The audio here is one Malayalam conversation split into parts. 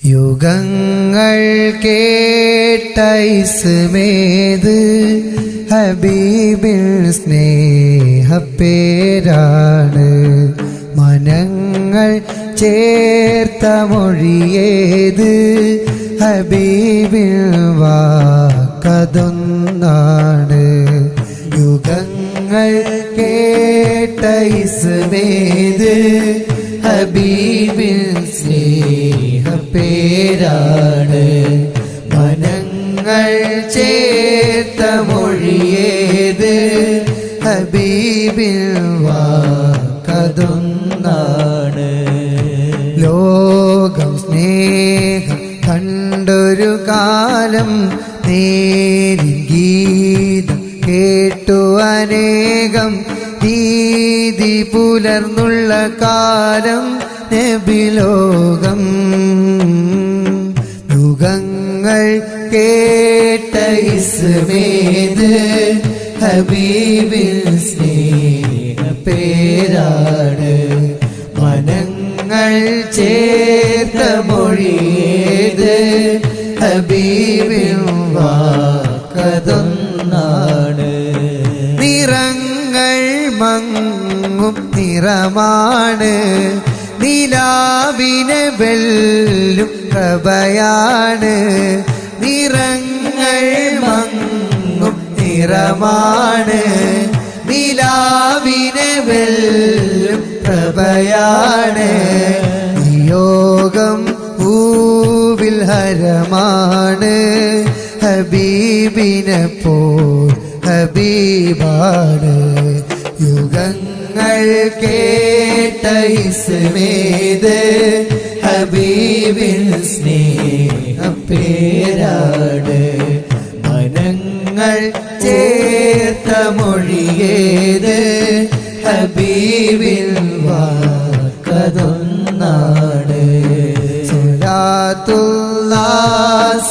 യുഗങ്ങൾ കേട്ട ഇസ്മേത് ഹബീബിൻ സ്നേഹപ്പേരാണ്. മനങ്ങൾ ചേർത്ത മൊഴിയേത് ഹബീബിൻ വാക്കതൊന്നാണ്. യുഗങ്ങൾ കേട്ട ഇസ്മേത് ഹബീബിൻ സ്നേഹപ്പേരാണ്. മനങ്ങൾ ചേർത്ത മൊഴിയേത് ഹബീബിൻ വാക്കതൊന്നാണ്. ലോകം സ്നേഹം കണ്ടൊരു കാലം നേരിൻ ഗീതം കേട്ടു അനേകം. നീതി പുലർന്നുള്ള കാലം നബിലോകം. യുഗങ്ങൾ കേട്ട ഇസ്മേത് ഹബീബിൻ സ്നേഹപ്പേരാണ്. മനങ്ങൾ ചേർത്ത മൊഴിയേത് ഹബീബിൻ വാക്കതൊന്നാണ്. നിറങ്ങൾ മങ്ങും നിറമാണ്, നിലാവിനെ വെല്ലും പ്രഭയാണ്. നിറങ്ങൾ മങ്ങും നിറമാണ്, നിലാവിനെ വെല്ലും പ്രഭയാണ്. നിയോഗം പൂവിൽ ഹരമാണ്, ഹബീബിനെ പോൽ ഹബീബാണ്. യുഗങ്ങൾ കേട്ട ഇസ്മേത് ഹബീബിൻ സ്നേഹപ്പേരാണ്. മനങ്ങൾ ചേർത്ത മൊഴിയേത് ഹബീബിൻ വാക്കതൊന്നാണ്. സ്വലാത്തുല്ലാഹ്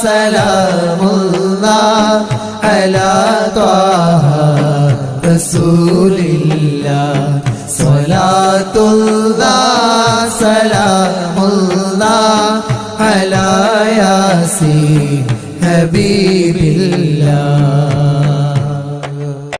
സലാമുല്ലാഹ് അലാ ത്വാഹ റസൂലില്ലാഹ്. സ്വലാത്തുല്ലാഹ് സലാമുല്ലാഹ് അലാ യാസീൻ ഹബീബില്ലാഹ്.